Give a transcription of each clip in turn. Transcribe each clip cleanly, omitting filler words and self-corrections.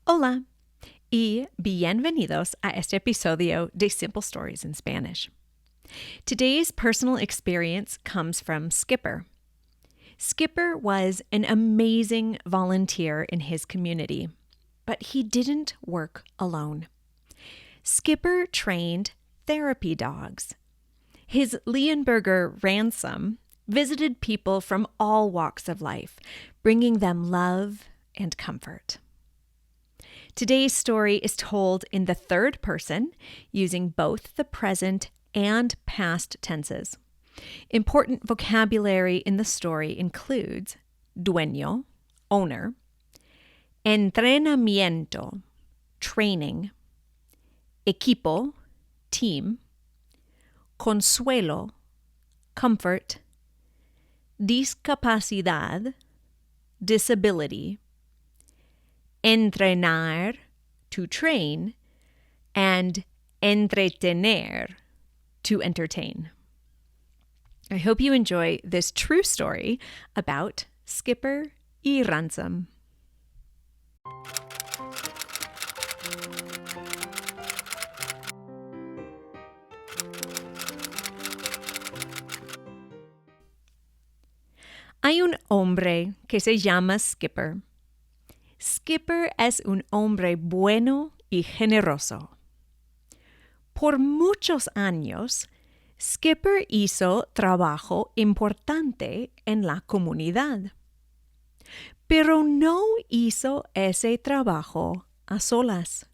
Hola y bienvenidos a este episodio de Simple Stories in Spanish. Today's personal experience comes from Skipper. Skipper was an amazing volunteer in his community, but he didn't work alone. Skipper trained therapy dogs. His leonberger Ransom visited people from all walks of life, bringing them love and comfort. Today's story is told in the third person, using both the present and past tenses. Important vocabulary in the story includes dueño, owner, entrenamiento, training, equipo, team, consuelo, comfort, discapacidad, disability, entrenar, to train, and entretener, to entertain. I hope you enjoy this true story about Skipper y Ransom. Hay un hombre que se llama Skipper. Skipper es un hombre bueno y generoso. Por muchos años, Skipper hizo trabajo importante en la comunidad. Pero no hizo ese trabajo a solas.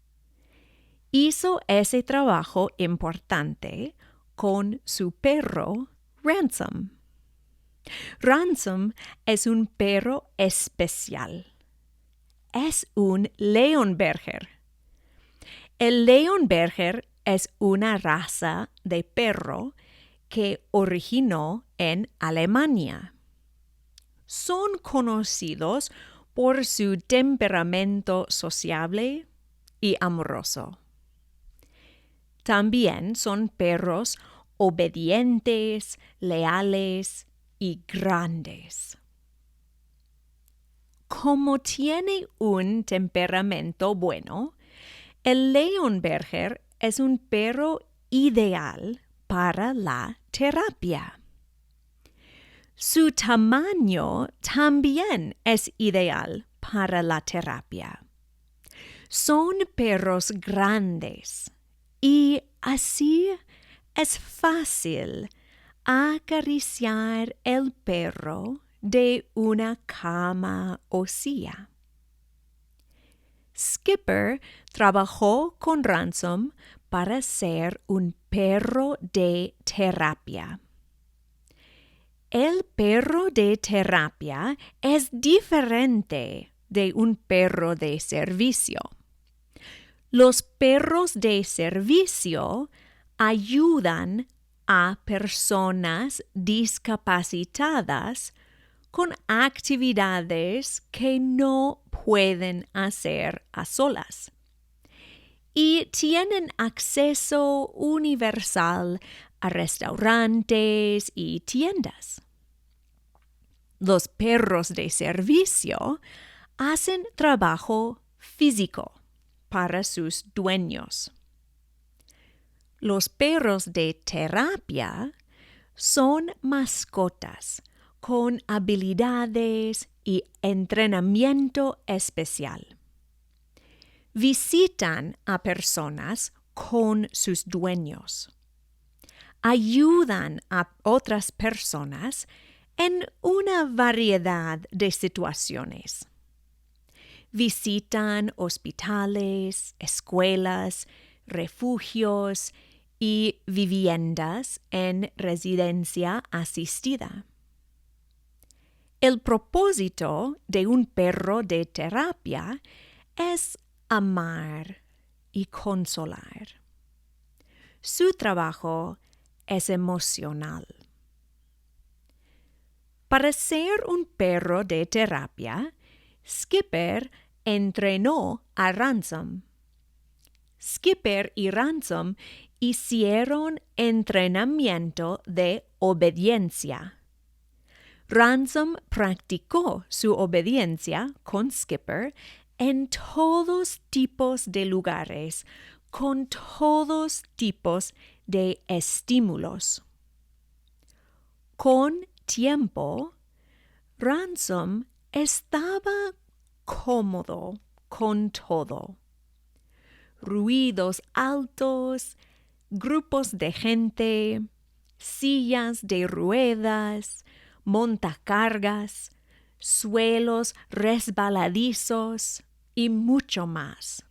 Hizo ese trabajo importante con su perro, Ransom. Ransom es un perro especial. Es un leonberger. El leonberger es una raza de perro que originó en Alemania. Son conocidos por su temperamento sociable y amoroso. También son perros obedientes, leales y grandes. Como tiene un temperamento bueno, el leonberger es un perro ideal para la terapia. Su tamaño también es ideal para la terapia. Son perros grandes y así es fácil acariciar el perro de una cama o silla. Skipper trabajó con Ransom para ser un perro de terapia. El perro de terapia es diferente de un perro de servicio. Los perros de servicio ayudan a personas discapacitadas con actividades que no pueden hacer a solas. Y tienen acceso universal a restaurantes y tiendas. Los perros de servicio hacen trabajo físico para sus dueños. Los perros de terapia son mascotas con habilidades y entrenamiento especial. Visitan a personas con sus dueños. Ayudan a otras personas en una variedad de situaciones. Visitan hospitales, escuelas, refugios y viviendas en residencia asistida. El propósito de un perro de terapia es amar y consolar. Su trabajo es emocional. Para ser un perro de terapia, Skipper entrenó a Ransom. Skipper y Ransom hicieron entrenamiento de obediencia. Ransom practicó su obediencia con Skipper en todos tipos de lugares, con todos tipos de estímulos. Con tiempo, Ransom estaba cómodo con todo. Ruidos altos, grupos de gente, sillas de ruedas, montacargas, suelos resbaladizos y mucho más.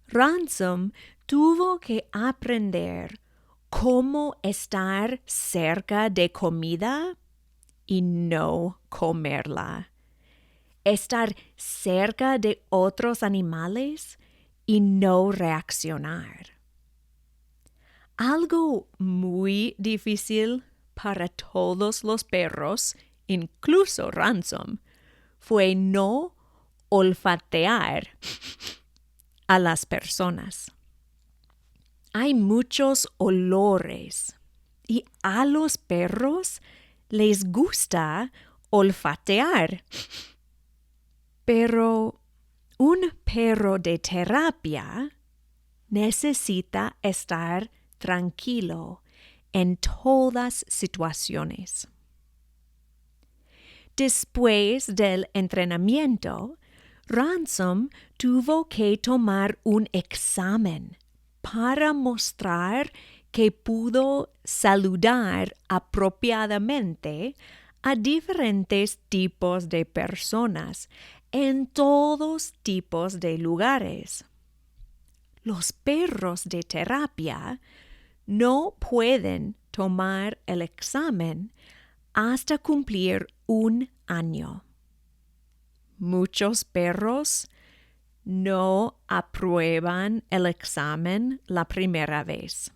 Ransom tuvo que aprender cómo estar cerca de comida y no comerla. Estar cerca de otros animales y no reaccionar. Algo muy difícil para todos los perros, incluso Ransom, fue no olfatear a las personas. Hay muchos olores y a los perros les gusta olfatear. Pero un perro de terapia necesita estar tranquilo en todas situaciones. Después del entrenamiento, Ransom tuvo que tomar un examen para mostrar que pudo saludar apropiadamente a diferentes tipos de personas en todos tipos de lugares. Los perros de terapia no pueden tomar el examen hasta cumplir 1 año. Muchos perros no aprueban el examen la primera vez.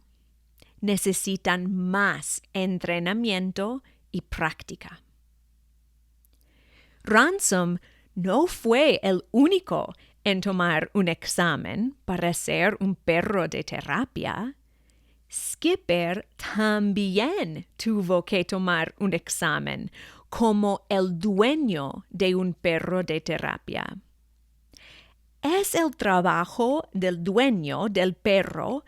Necesitan más entrenamiento y práctica. Ransom no fue el único en tomar un examen para ser un perro de terapia. Skipper también tuvo que tomar un examen como el dueño de un perro de terapia. Es el trabajo del dueño del perro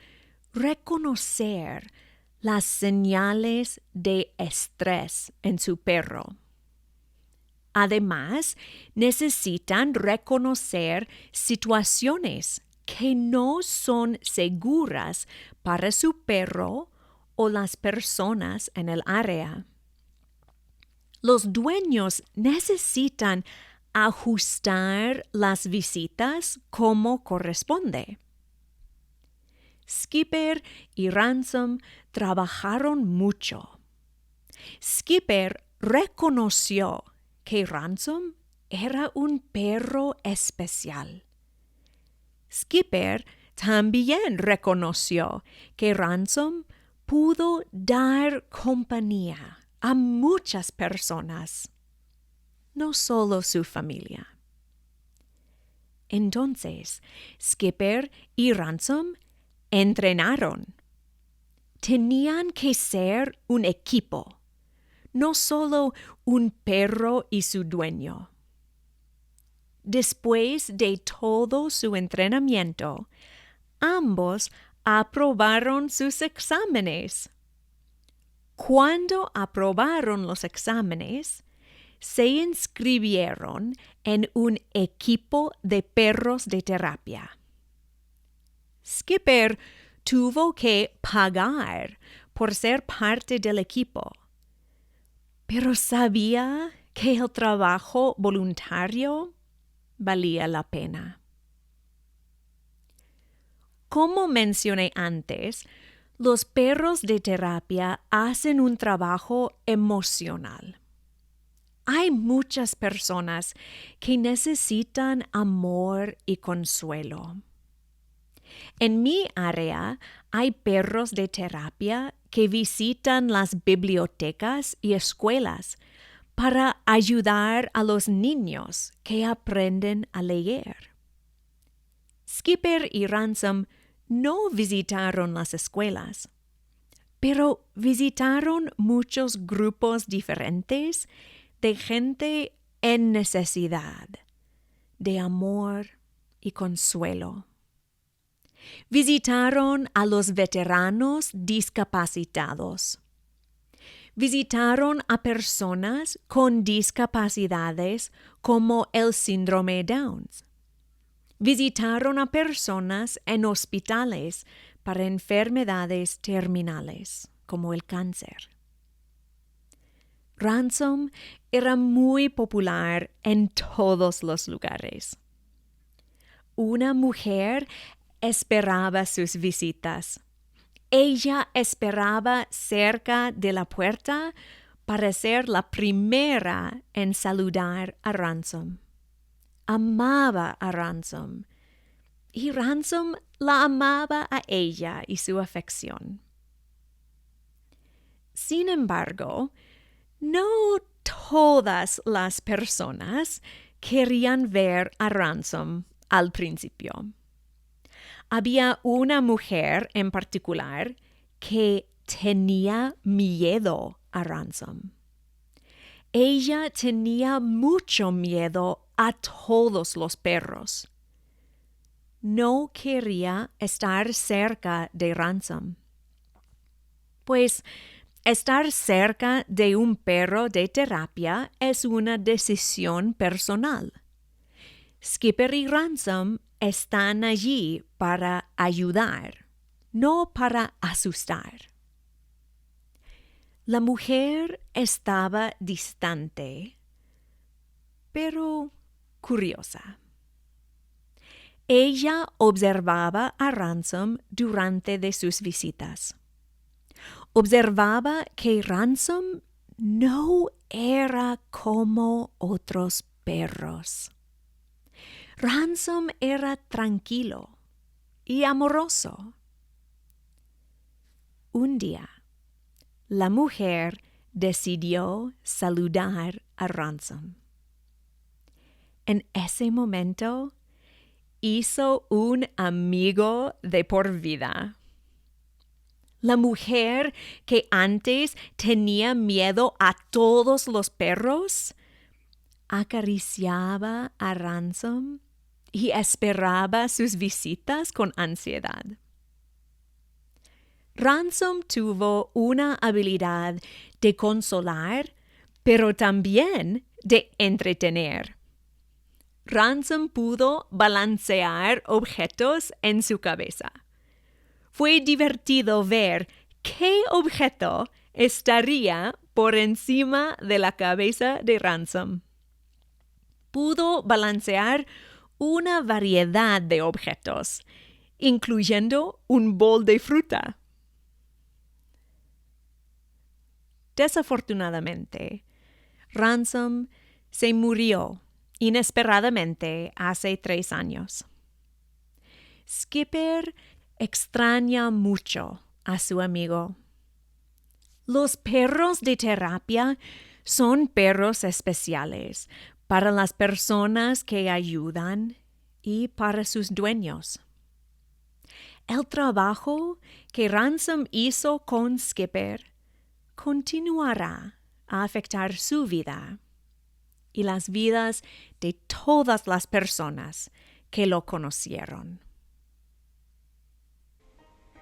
reconocer las señales de estrés en su perro. Además, necesitan reconocer situaciones que no son seguras para su perro o las personas en el área. Los dueños necesitan ajustar las visitas como corresponde. Skipper y Ransom trabajaron mucho. Skipper reconoció que Ransom era un perro especial. Skipper también reconoció que Ransom pudo dar compañía a muchas personas, no solo su familia. Entonces, Skipper y Ransom entrenaron. Tenían que ser un equipo, no solo un perro y su dueño. Después de todo su entrenamiento, ambos aprobaron sus exámenes. Cuando aprobaron los exámenes, se inscribieron en un equipo de perros de terapia. Skipper tuvo que pagar por ser parte del equipo, pero sabía que el trabajo voluntario valía la pena. Como mencioné antes, los perros de terapia hacen un trabajo emocional. Hay muchas personas que necesitan amor y consuelo. En mi área hay perros de terapia que visitan las bibliotecas y escuelas para ayudar a los niños que aprenden a leer. Skipper y Ransom no visitaron las escuelas, pero visitaron muchos grupos diferentes de gente en necesidad, de amor y consuelo. Visitaron a los veteranos discapacitados. Visitaron a personas con discapacidades como el síndrome Downs. Visitaron a personas en hospitales para enfermedades terminales como el cáncer. Ransom era muy popular en todos los lugares. Una mujer esperaba sus visitas. Ella esperaba cerca de la puerta para ser la primera en saludar a Ransom. Amaba a Ransom y Ransom la amaba a ella y su afección. Sin embargo, no todas las personas querían ver a Ransom al principio. Había una mujer en particular que tenía miedo a Ransom. Ella tenía mucho miedo a todos los perros. No quería estar cerca de Ransom, pues estar cerca de un perro de terapia es una decisión personal. Skipper y Ransom están allí para ayudar, no para asustar. La mujer estaba distante, pero curiosa. Ella observaba a Ransom durante de sus visitas. Observaba que Ransom no era como otros perros. Ransom era tranquilo y amoroso. Un día, la mujer decidió saludar a Ransom. En ese momento, hizo un amigo de por vida. La mujer que antes tenía miedo a todos los perros, acariciaba a Ransom y esperaba sus visitas con ansiedad. Ransom tuvo una habilidad de consolar, pero también de entretener. Ransom pudo balancear objetos en su cabeza. Fue divertido ver qué objeto estaría por encima de la cabeza de Ransom. Pudo balancear una variedad de objetos, incluyendo un bol de fruta. Desafortunadamente, Ransom se murió inesperadamente hace 3 años. Skipper extraña mucho a su amigo. Los perros de terapia son perros especiales para las personas que ayudan y para sus dueños. El trabajo que Ransom hizo con Skipper continuará a afectar su vida y las vidas de todas las personas que lo conocieron.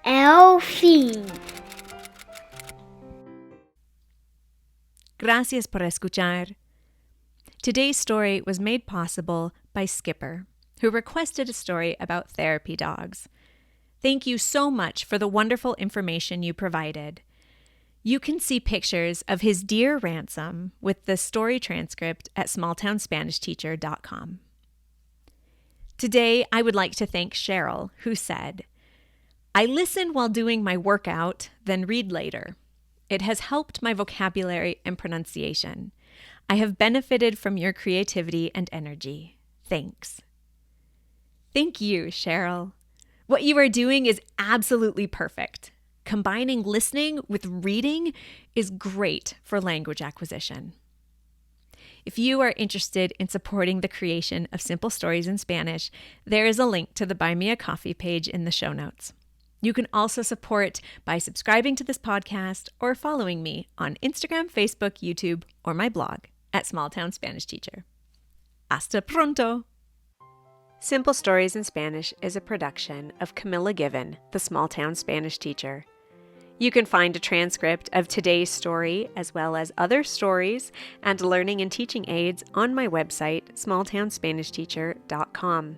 El fin. Gracias por escuchar. Today's story was made possible by Skipper, who requested a story about therapy dogs. Thank you so much for the wonderful information you provided. You can see pictures of his dear Ransom with the story transcript at smalltownspanishteacher.com. Today, I would like to thank Cheryl, who said, "I listen while doing my workout, then read later. It has helped my vocabulary and pronunciation. I have benefited from your creativity and energy. Thanks." Thank you, Cheryl. What you are doing is absolutely perfect. Combining listening with reading is great for language acquisition. If you are interested in supporting the creation of Simple Stories in Spanish, there is a link to the Buy Me a Coffee page in the show notes. You can also support by subscribing to this podcast or following me on Instagram, Facebook, YouTube, or my blog at Small Town Spanish Teacher. Hasta pronto! Simple Stories in Spanish is a production of Camilla Given, the small-town Spanish teacher. You can find a transcript of today's story, as well as other stories and learning and teaching aids on my website, smalltownspanishteacher.com.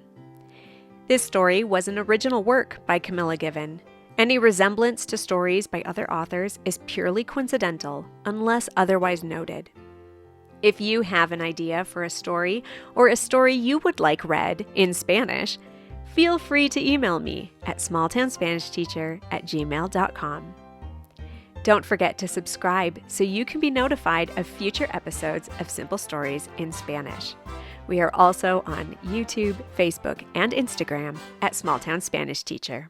This story was an original work by Camilla Given. Any resemblance to stories by other authors is purely coincidental, unless otherwise noted. If you have an idea for a story or a story you would like read in Spanish, feel free to email me at smalltownspanishteacher@gmail.com. Don't forget to subscribe so you can be notified of future episodes of Simple Stories in Spanish. We are also on YouTube, Facebook, and Instagram at Smalltown Spanish Teacher.